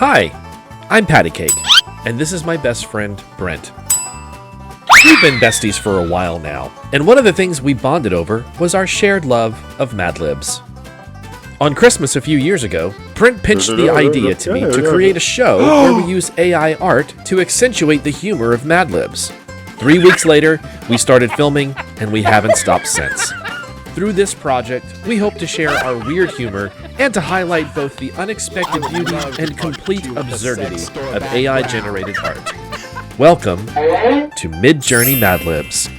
Hi, I'm Paddycake, and this is my best friend, Brent. We've been besties for a while now, and one of the things we bonded over was our shared love of Madlibs. On Christmas a few years ago, Brent pitched the idea to me to create a show where we use AI art to accentuate the humor of Madlibs. 3 weeks later, we started filming, and we haven't stopped since. Through this project, we hope to share our weird humor and to highlight both the unexpected beauty and complete absurdity of AI-generated art. Welcome to MidJourney Madlibs.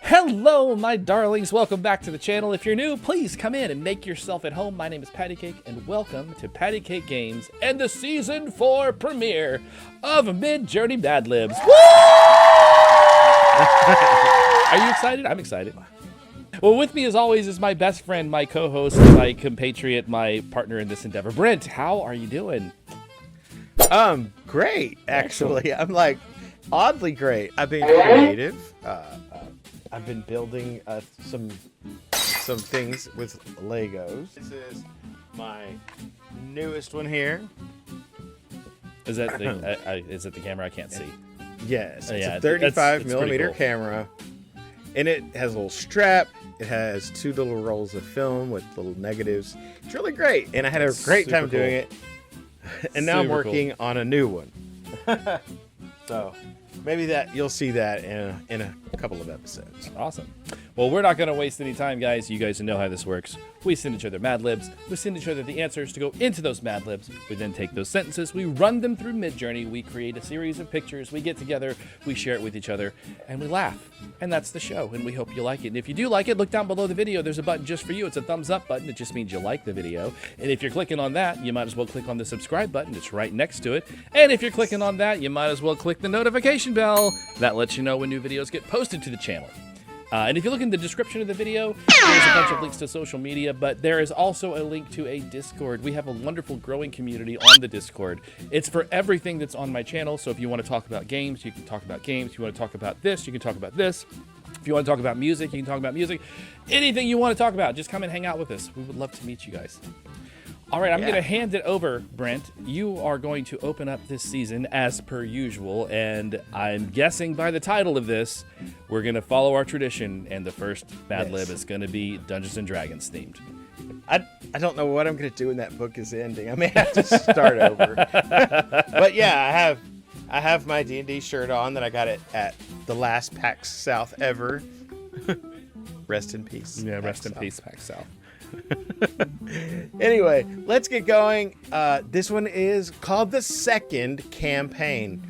Hello, my darlings. Welcome back to the channel. If you're new, please come in and make yourself at home. My name is Paddycake, and welcome to Paddycake Games and the Season 4 premiere of MidJourney Madlibs. Woo! Are you excited? I'm excited. Well, with me, as always, is my best friend, my co-host, my compatriot, my partner in this endeavor, Brent. How are you doing? Great, actually. I'm like, oddly great. I've been creative. I've been building some things with Legos. This is my newest one here. Is that the, is it the camera? I can't see. Yes, it's yeah, a 35 millimeter cool. camera, and it has a little strap. It has 2 little rolls of film with little negatives. It's really great, and I had a great time doing it. And now I'm working on a new one. So maybe you'll see that in a couple of episodes. Awesome. Well, we're not going to waste any time, guys. You guys know how this works. We send each other Madlibs. We send each other the answers to go into those Madlibs. We then take those sentences. We run them through MidJourney. We create a series of pictures. We get together. We share it with each other. And we laugh. And that's the show. And we hope you like it. And if you do like it, look down below the video. There's a button just for you. It's a thumbs up button. It just means you like the video. And if you're clicking on that, you might as well click on the subscribe button. It's right next to it. And if you're clicking on that, you might as well click the notification bell. That lets you know when new videos get posted to the channel. And if you look in the description of the video, there's a bunch of links to social media, but there is also a link to a Discord. We have a wonderful growing community on the Discord. It's for everything that's on my channel, so if you want to talk about games, you can talk about games. If you want to talk about this, you can talk about this. If you want to talk about music, you can talk about music. Anything you want to talk about, just come and hang out with us. We would love to meet you guys. All right, I'm going to hand it over, Brent. You are going to open up this season as per usual, and I'm guessing by the title of this, we're going to follow our tradition, and the first Madlib is going to be Dungeons & Dragons themed. I don't know what I'm going to do when that book is ending. I may have to start over. But yeah, I have my D&D shirt on that I got it at the last PAX South ever. Rest in peace. Yeah, rest in peace, PAX South. Anyway, let's get going. This one is called The Second Campaign.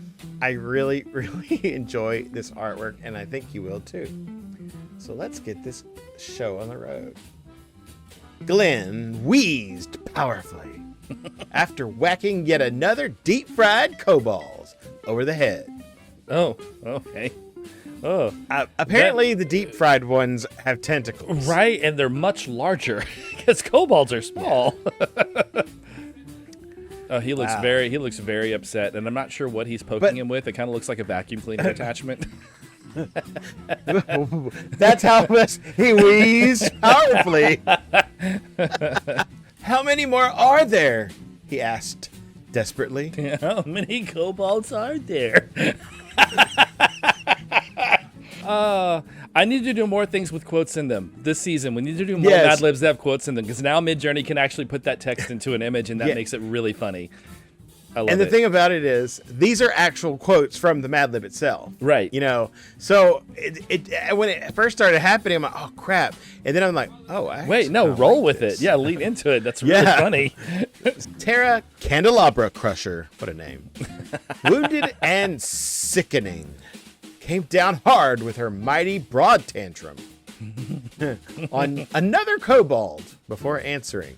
I really, really enjoy this artwork, and I think you will too. So let's get this show on the road. Glenn wheezed powerfully after whacking yet another deep-fried kobolds over the head. Oh, okay. Oh, apparently the deep-fried ones have tentacles. Right, and they're much larger because kobolds are small. Oh, he looks very upset, and I'm not sure what he's poking him with. It kind of looks like a vacuum cleaner attachment. That's how much he wheezed powerfully. How many more are there? He asked desperately. How many kobolds are there? I need to do more things with quotes in them this season. We need to do more Madlibs that have quotes in them, because now MidJourney can actually put that text into an image, and that makes it really funny. I love it. And the thing about it is, these are actual quotes from the Madlib itself. Right. You know, so when it first started happening, I'm like, oh, crap. And then I'm like, oh, wait, no, roll with it. Yeah, lean into it. That's really funny. Terra Candelabra Crusher. What a name. Wounded and sickening. Came down hard with her mighty broad tantrum on another kobold before answering.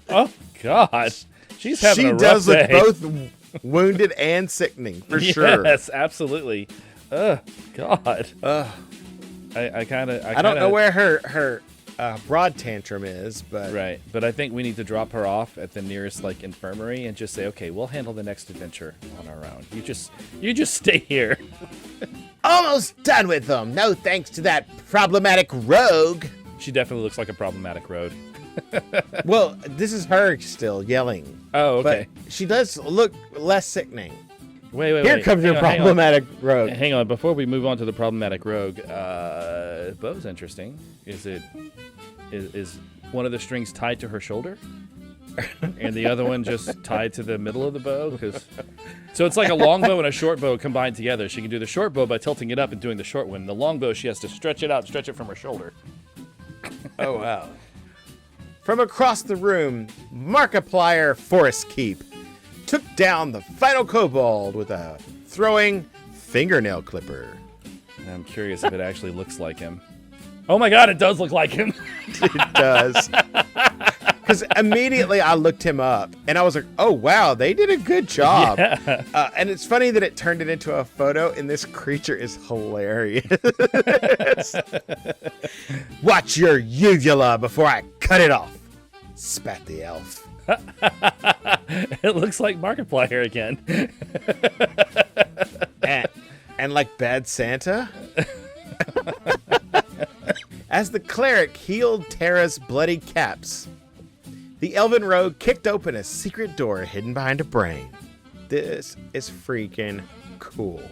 Oh, God. She's having a rough day. She does look both wounded and sickening, for sure. Yes, absolutely. Oh, God. I don't know where her broad tantrum is, but right. But I think we need to drop her off at the nearest infirmary and just say, okay, we'll handle the next adventure on our own. You just stay here. Almost done with them. No thanks to that problematic rogue. She definitely looks like a problematic rogue. Well, this is her still yelling. Oh, okay. But she does look less sickening. Wait. Here comes your problematic rogue. Hang on. Before we move on to the problematic rogue, bow's interesting. Is one of the strings tied to her shoulder? And the other one just tied to the middle of the bow? So it's like a long bow and a short bow combined together. She can do the short bow by tilting it up and doing the short one. The long bow, she has to stretch it out, stretch it from her shoulder. Oh, wow. From across the room, Markiplier Forest Keep took down the final kobold with a throwing fingernail clipper. I'm curious if it actually looks like him. Oh my god, it does look like him. It does. Because immediately I looked him up, and I was like, oh, wow, they did a good job. Yeah. And it's funny that it turned it into a photo, and this creature is hilarious. Watch your uvula before I cut it off, spat the elf. It looks like Markiplier again. and like Bad Santa. As the cleric healed Terra's bloody caps, the elven rogue kicked open a secret door hidden behind a brain. This is freaking cool.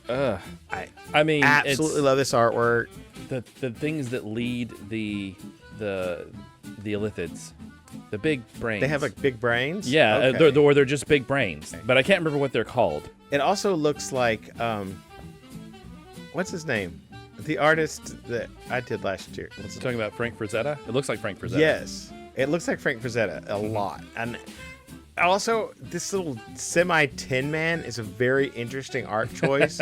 I mean, absolutely love this artwork. The things that lead the Illithids, the big brains. They have like big brains? Yeah, okay. they're just big brains. But I can't remember what they're called. It also looks like, what's his name? The artist that I did last year. You're talking about Frank Frazetta? It looks like Frank Frazetta. Yes. It looks like Frank Frazetta a lot. And also, this little semi-Tin Man is a very interesting art choice.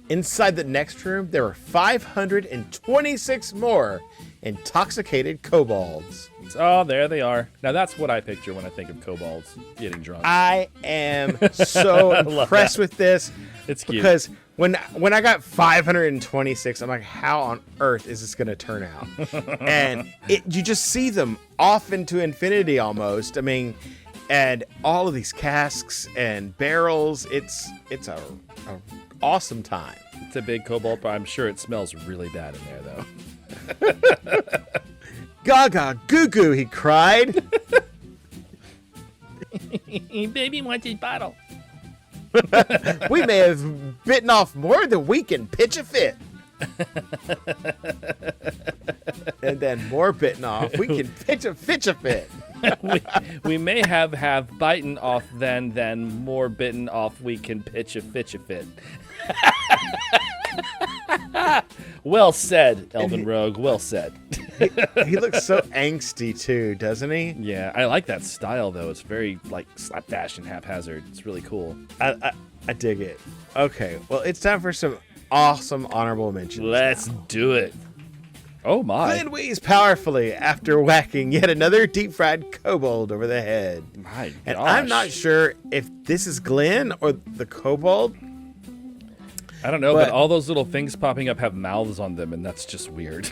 Inside the next room, there were 526 more intoxicated kobolds. Oh, there they are. Now, that's what I picture when I think of kobolds getting drunk. I am so impressed with this. It's cute. Because when I got 526, I'm like, how on earth is this going to turn out? And you just see them off into infinity almost. I mean, and all of these casks and barrels. It's a awesome time. It's a big kobold, but I'm sure it smells really bad in there, though. Gaga goo goo, he cried. Baby wants his bottle. We may have bitten off more than we can pitch a fit. And then more bitten off. We can pitch a fit. we may have bitten off then more bitten off we can pitch a fit. Well said, Elven Rogue. Well said. He looks so angsty too, doesn't he? Yeah, I like that style though. It's very like slapdash and haphazard. It's really cool. I dig it. Okay, well, it's time for some awesome honorable mentions. Let's do it. Oh my! Glenn wheezed powerfully after whacking yet another deep-fried kobold over the head. My gosh. And I'm not sure if this is Glenn or the kobold. I don't know, but all those little things popping up have mouths on them, and that's just weird.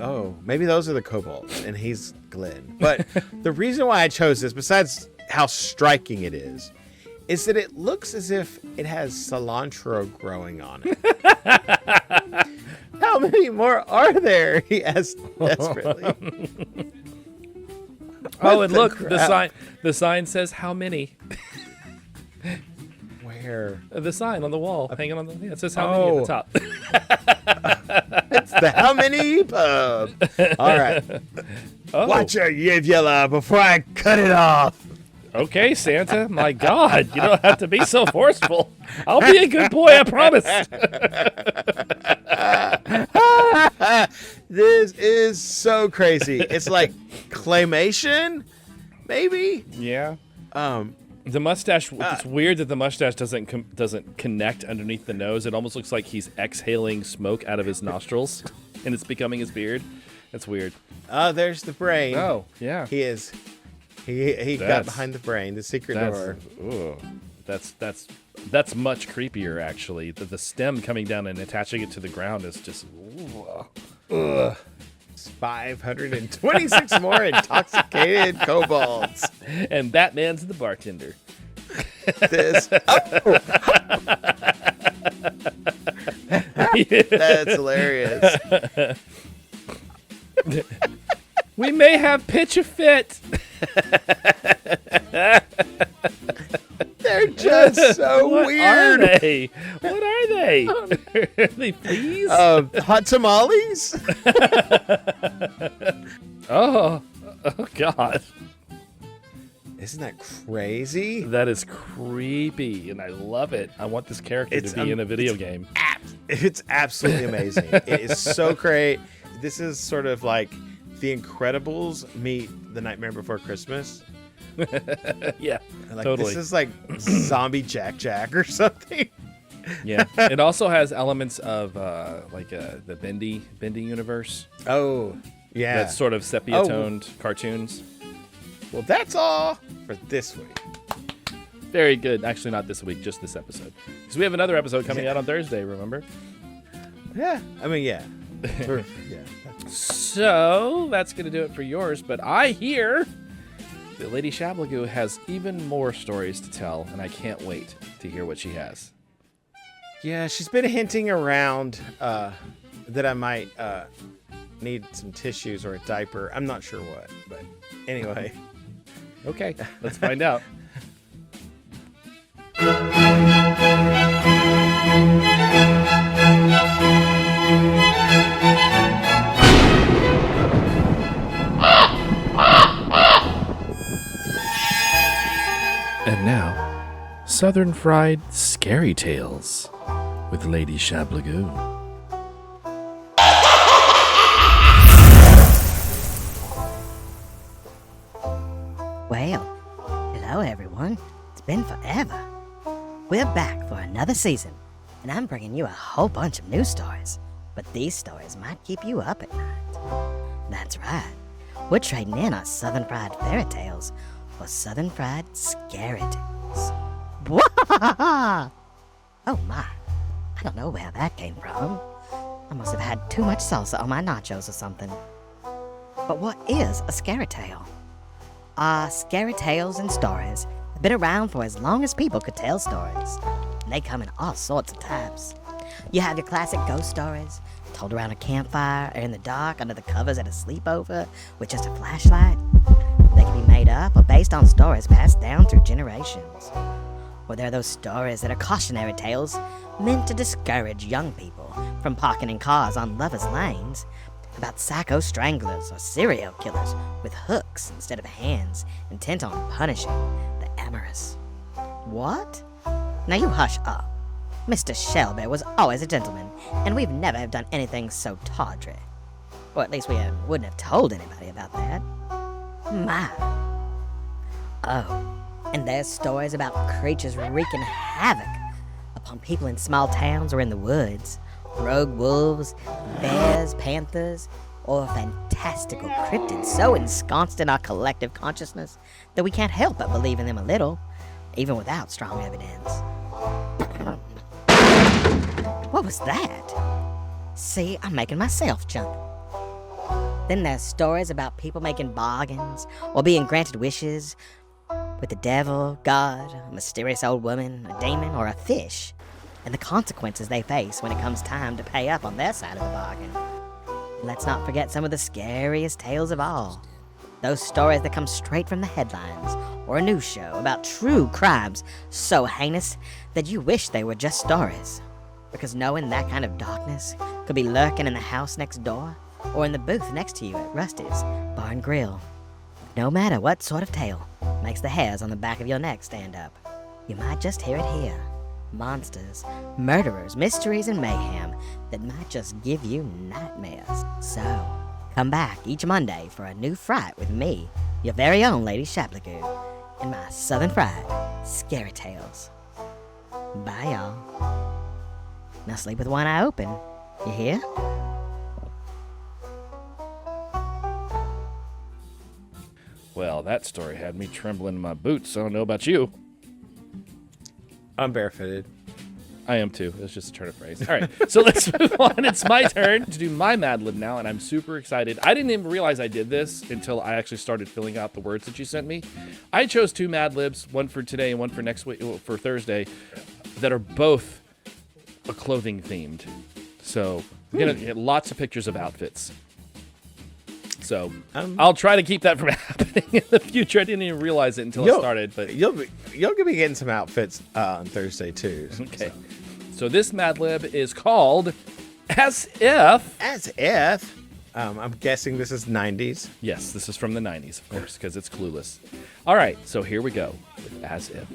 Oh, maybe those are the kobolds, and he's Glenn. But the reason why I chose this, besides how striking it is that it looks as if it has cilantro growing on it. How many more are there? He asked desperately. Oh, and look, the sign says how many. Where? The sign on the wall, hanging on the. Yeah, it says how many at the top. It's the how many pub. All right. Oh. Watch your uvula before I cut it off. Okay, Santa. My God, you don't have to be so forceful. I'll be a good boy, I promise. This is so crazy. It's like claymation, maybe. Yeah. The mustache. It's weird that the mustache doesn't connect underneath the nose. It almost looks like he's exhaling smoke out of his nostrils, and it's becoming his beard. That's weird. Oh, there's the brain. Oh, yeah. He is. He got behind the brain, the secret door. Ooh, that's much creepier, actually. The stem coming down and attaching it to the ground is just. Ugh. 526 more intoxicated kobolds. And Batman's the bartender. This. Oh. That's hilarious. We they have pitch a fit. They're just so What weird. are they? What are they? Are they fleas? Hot tamales? Oh God. Isn't that crazy? That is creepy, and I love it. I want this character to be in a video game. It's absolutely amazing. It is so great. This is sort of like The Incredibles meet The Nightmare Before Christmas. Yeah, Like, totally. This is like Zombie Jack or something. Yeah, it also has elements of the Bendy universe. Oh, yeah. That's sort of sepia-toned cartoons. Well, that's all for this week. Very good. Actually, not this week, just this episode. Because we have another episode coming out on Thursday, remember? Yeah. I mean, yeah. Yeah. So, that's going to do it for yours. But I hear that Lady Shablagoo has even more stories to tell, and I can't wait to hear what she has. Yeah, she's been hinting around that I might need some tissues or a diaper. I'm not sure what, but anyway. Okay, let's find out. And now, Southern Fried Scary Tales with Lady Shablagoo. Well, hello everyone. It's been forever. We're back for another season, and I'm bringing you a whole bunch of new stories. But these stories might keep you up at night. That's right. We're trading in our Southern Fried Fairy Tales for Southern Fried Scary Tales. Oh my. I don't know where that came from. I must have had too much salsa on my nachos or something. But what is a scary tale? Scary tales and stories have been around for as long as people could tell stories. And they come in all sorts of types. You have your classic ghost stories, told around a campfire or in the dark under the covers at a sleepover with just a flashlight. They can be made up or based on stories passed down through generations. Or there are those stories that are cautionary tales meant to discourage young people from parking in cars on lovers' lanes, about psycho stranglers or serial killers with hooks instead of hands, intent on punishing the amorous. What? Now you hush up. Mr. Shelby was always a gentleman, and we've never have done anything so tawdry. Or at least we wouldn't have told anybody about that. My. Oh, and there's stories about creatures wreaking havoc upon people in small towns or in the woods. Rogue wolves, bears, panthers, or fantastical cryptids so ensconced in our collective consciousness that we can't help but believe in them a little, even without strong evidence. What was that? See, I'm making myself jump. Then there's stories about people making bargains or being granted wishes with the devil, God, a mysterious old woman, a demon, or a fish, and the consequences they face when it comes time to pay up on their side of the bargain. And let's not forget some of the scariest tales of all. Those stories that come straight from the headlines, or a news show about true crimes so heinous that you wish they were just stories. Because knowing that kind of darkness could be lurking in the house next door, or in the booth next to you at Rusty's Bar and Grill. No matter what sort of tale makes the hairs on the back of your neck stand up, you might just hear it here. Monsters, murderers, mysteries, and mayhem that might just give you nightmares. So, come back each Monday for a new fright with me, your very own Lady Shablagoo, and my Southern Fried Scary Tales. Bye, y'all. Now sleep with one eye open. You hear? Well, that story had me trembling in my boots. I don't know about you. I'm barefooted. I am too. It's just a turn of phrase. All right, so let's move on. It's my turn to do my Madlib now, and I'm super excited. I didn't even realize I did this until I actually started filling out the words that you sent me. I chose two Madlibs, one for today and one for next week, for Thursday, that are both clothing themed. So we're gonna get lots of pictures of outfits. So I'll try to keep that from happening in the future. I didn't even realize it until I started. But you'll be getting some outfits on Thursday too. Okay. So this Madlib is called As If. As If. I'm guessing this is 90s. Yes, this is from the 90s, of course, because it's Clueless. All right, so here we go with As If.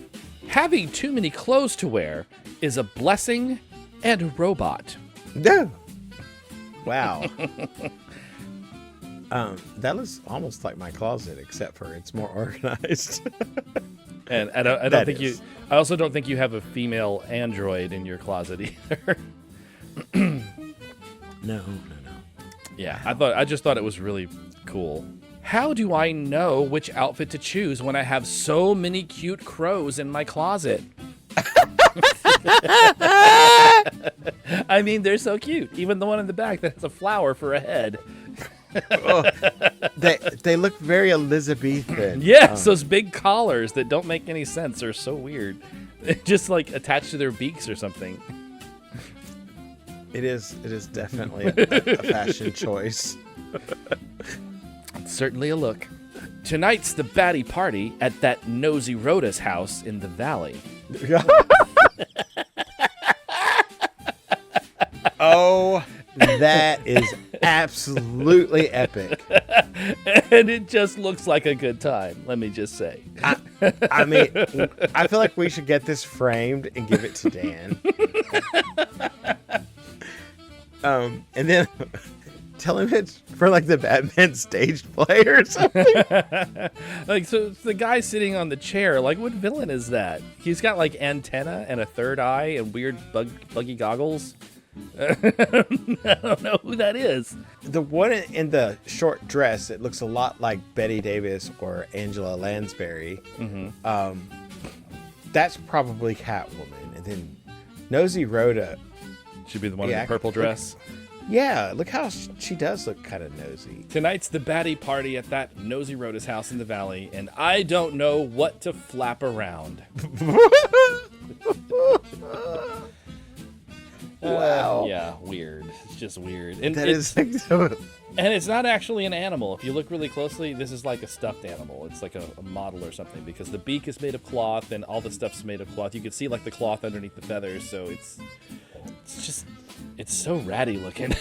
Having too many clothes to wear is a blessing and a robot. No. Wow. That looks almost like my closet, except for it's more organized. And I don't think you. I also don't think you have a female android in your closet either. No. Yeah, I just thought it was really cool. How do I know which outfit to choose when I have so many cute crows in my closet? I mean, they're so cute. Even the one in the back that has a flower for a head. They look very Elizabethan. Yes, those big collars that don't make any sense are so weird. Just like attached to their beaks or something. It is definitely a fashion choice. It's certainly a look. Tonight's the baddie party at that nosy Rhoda's house in the valley. Oh, that is absolutely epic. And it just looks like a good time, let me just say. I mean, I feel like we should get this framed and give it to Dan. And then tell him it's for like the Batman stage play or something. Like, so it's the guy sitting on the chair. Like, what villain is that? He's got like antenna and a third eye and weird buggy goggles. I don't know who that is. The one in the short dress, it looks a lot like Betty Davis or Angela Lansbury. Mm-hmm. That's probably Catwoman. And then Nosy Rhoda should be the one in the purple dress. Yeah, look how she does look kind of nosy. Tonight's the baddie party at that nosy Rhoda's house in the valley, and I don't know what to flap around. Wow. Yeah, weird. It's just weird. And that is like so... And it's not actually an animal. If you look really closely, this is like a stuffed animal. It's like a model or something, because the beak is made of cloth and all the stuff's made of cloth. You can see like the cloth underneath the feathers, so it's so ratty looking.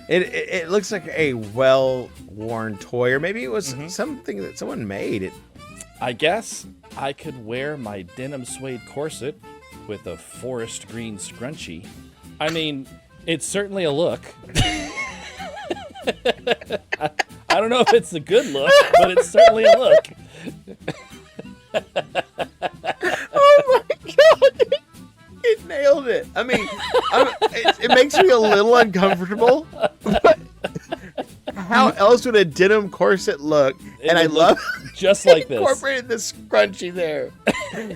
It looks like a well-worn toy, or maybe it was something that someone made. I guess I could wear my denim suede corset with a forest green scrunchie. I mean, it's certainly a look. I don't know if it's a good look, but it's certainly a look. Oh my god! It nailed it. I mean, it makes me a little uncomfortable. But how else would a denim corset look? And I love just like this. Incorporated the scrunchie there.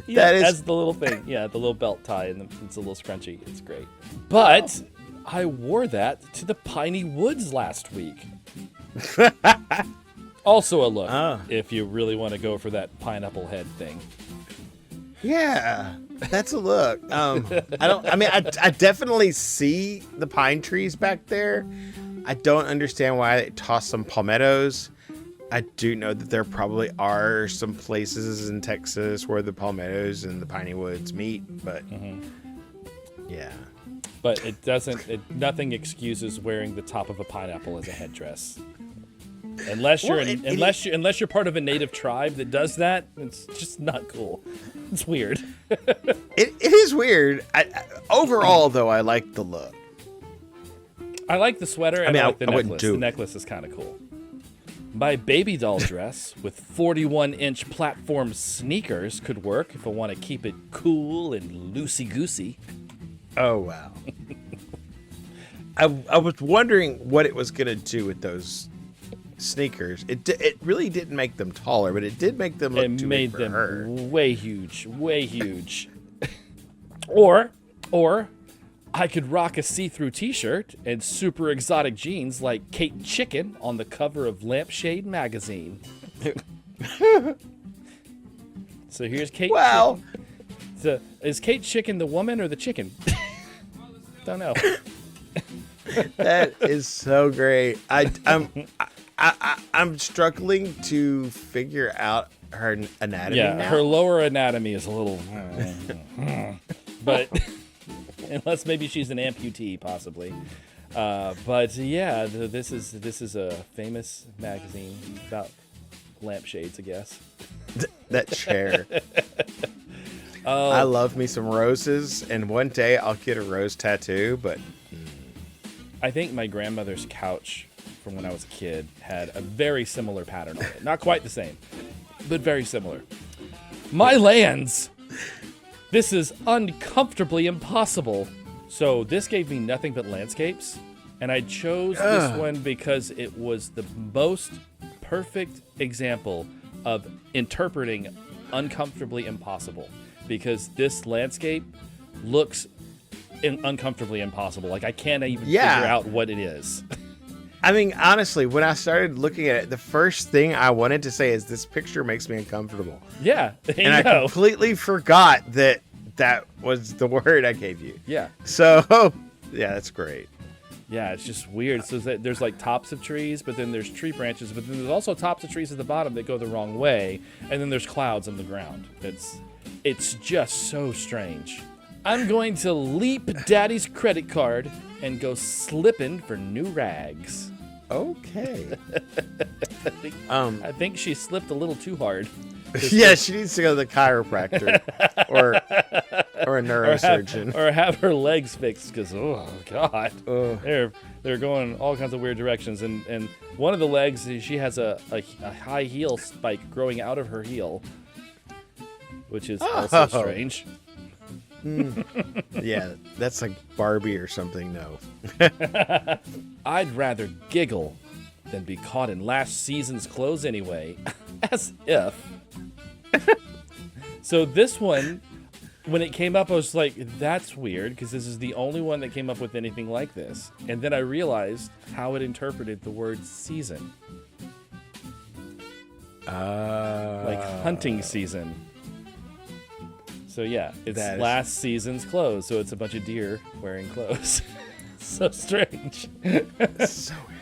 Yeah, as the little thing. Yeah, the little belt tie, and it's a little scrunchie. It's great. But I wore that to the Piney Woods last week. Also a look, if you really want to go for that pineapple head thing. Yeah, that's a look. I definitely see the pine trees back there. I don't understand why they tossed some palmettos. I do know that there probably are some places in Texas where the palmettos and the piney woods meet, but yeah. But it doesn't. Nothing excuses wearing the top of a pineapple as a headdress. Unless you're part of a native tribe that does that, it's just not cool. It's weird. It is weird. Overall, though, I like the look. I like the sweater, and I like the necklace. Wouldn't do the necklace is kind of cool. My baby doll dress with 41-inch platform sneakers could work if I want to keep it cool and loosey-goosey. Oh, wow. I was wondering what it was going to do with those sneakers. It really didn't make them taller, but it did make them look too big for her. Way huge. Or I could rock a see-through t-shirt and super exotic jeans like Kate Chicken on the cover of Lampshade magazine. So here's Kate Wow. Chicken. So is Kate Chicken the woman or the chicken? Don't know. That is so great. I'm struggling to figure out her anatomy Yeah, now. her lower anatomy is a little, but unless maybe she's an amputee, possibly. But yeah, this is a famous magazine about lampshades, I guess. That chair. I love me some roses, and one day I'll get a rose tattoo, but I think my grandmother's couch from when I was a kid had a very similar pattern on it. Not quite the same, but very similar. My lands! This is uncomfortably impossible. So this gave me nothing but landscapes, and I chose this one because it was the most perfect example of interpreting uncomfortably impossible. Because this landscape looks uncomfortably impossible. Like I can't even figure out what it is. I mean, honestly, when I started looking at it, the first thing I wanted to say is this picture makes me uncomfortable. Yeah, and I completely forgot that was the word I gave you. Yeah. So, yeah, that's great. Yeah, it's just weird. So there's like tops of trees, but then there's tree branches, but then there's also tops of trees at the bottom that go the wrong way, and then there's clouds on the ground. It's just so strange. I'm going to leap Daddy's credit card and go slipping for new rags. Okay. I think she slipped a little too hard. Yeah, she needs to go to the chiropractor or a neurosurgeon or have her legs fixed because oh god, they're going all kinds of weird directions. And one of the legs, she has a high heel spike growing out of her heel, which is also strange. Yeah, that's like Barbie or something. No. I'd rather giggle than be caught in last season's clothes anyway. As if. So this one, when it came up, I was like, that's weird, because this is the only one that came up with anything like this. And then I realized how it interpreted the word season. Like hunting season. So yeah, it's last season's clothes, so it's a bunch of deer wearing clothes. So strange. So weird.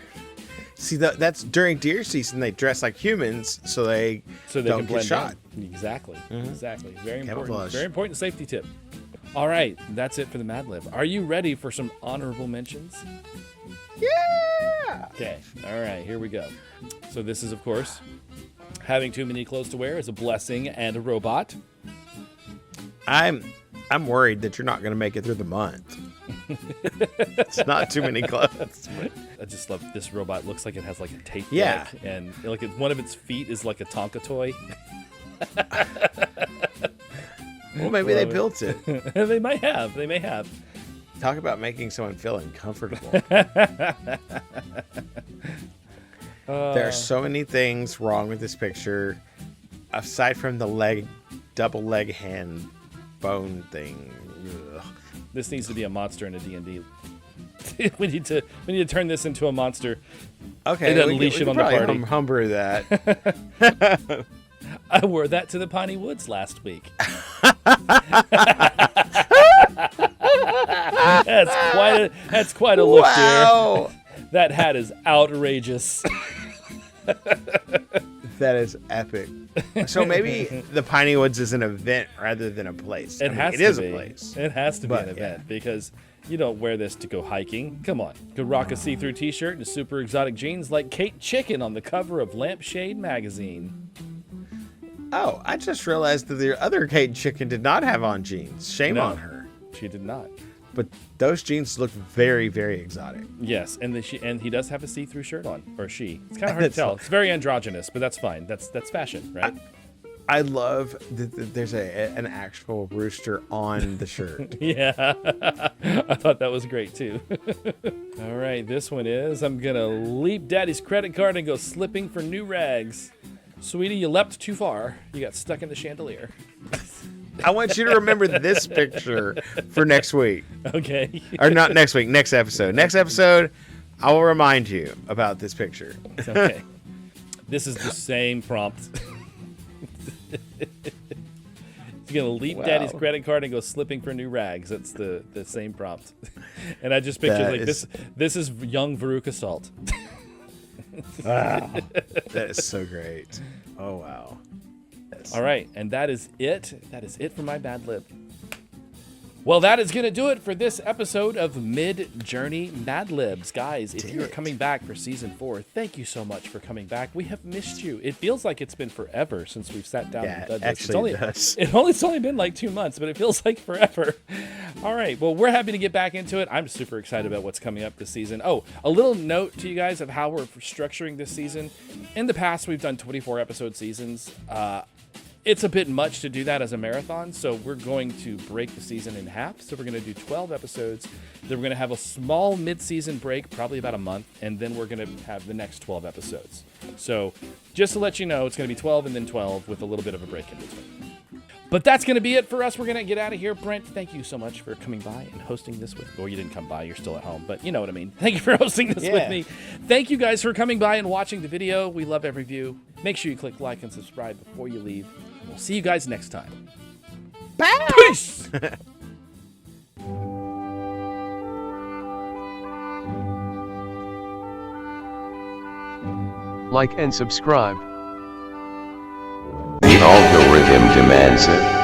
See, that's during deer season. They dress like humans, so they don't can get blend shot. in. Exactly. Exactly. Very important. Camouflage. Very important safety tip. All right, that's it for the Madlib. Are you ready for some honorable mentions? Yeah. Okay. All right. Here we go. So this is, of course, having too many clothes to wear is a blessing and a robot. I'm worried that you're not going to make it through the month. It's not too many clothes. I just love this robot. Looks like it has like a tape Yeah. deck, and like one of its feet is like a Tonka toy. Well, maybe they built it. They might have. They may have. Talk about making someone feel uncomfortable. There are so many things wrong with this picture, aside from the double leg hand bone thing. Ugh. This needs to be a monster in a D&D. we need to turn this into a monster. Okay, and unleash it on the party. Humber that. I wore that to the Piney Woods last week. That's quite a look, wow. dear. That hat is outrageous. That is epic. So maybe the Piney Woods is an event rather than a place. It is to be. A place. It has to be an But, event because you don't wear this to go hiking. Come on. Could rock a see-through t-shirt and super exotic jeans like Kate Chicken on the cover of Lampshade magazine. Oh, I just realized that the other Kate Chicken did not have on jeans. Shame on her. She did not. But those jeans look very, very exotic. Yes, and he does have a see-through shirt on, or she. It's kind of hard to tell. It's very androgynous, but that's fine. That's fashion, right? I love that there's an actual rooster on the shirt. Yeah, I thought that was great too. All right, this one is, I'm gonna leap Daddy's credit card and go slipping for new rags. Sweetie, you leapt too far. You got stuck in the chandelier. I want you to remember this picture for next week. Okay. Or not next week, next episode. Next episode, I will remind you about this picture. Okay. This is the same prompt. He's gonna leap Daddy's credit card and go slipping for new rags. That's the same prompt. And I just pictured like this. This is young Varuk Assault. Wow, that is so great. Oh wow. Yes. All right, and that is it. That is it for my Madlib. Well, that is going to do it for this episode of MidJourney Madlibs. Guys, if you are coming back for Season 4, thank you so much for coming back. We have missed you. It feels like it's been forever since we've sat down and done this. It's only been like 2 months, but it feels like forever. All right, well, we're happy to get back into it. I'm super excited about what's coming up this season. Oh, a little note to you guys of how we're structuring this season. In the past, we've done 24-episode seasons. It's a bit much to do that as a marathon, so we're going to break the season in half. So we're going to do 12 episodes. Then we're going to have a small mid-season break, probably about a month, and then we're going to have the next 12 episodes. So just to let you know, it's going to be 12 and then 12 with a little bit of a break in between. But that's going to be it for us. We're going to get out of here. Brent, thank you so much for coming by and hosting this with me. Well, you didn't come by. You're still at home, but you know what I mean. Thank you for hosting this with me. Thank you guys for coming by and watching the video. We love every view. Make sure you click like and subscribe before you leave. We'll see you guys next time. Bye. Peace! Like and subscribe. The algorithm demands it.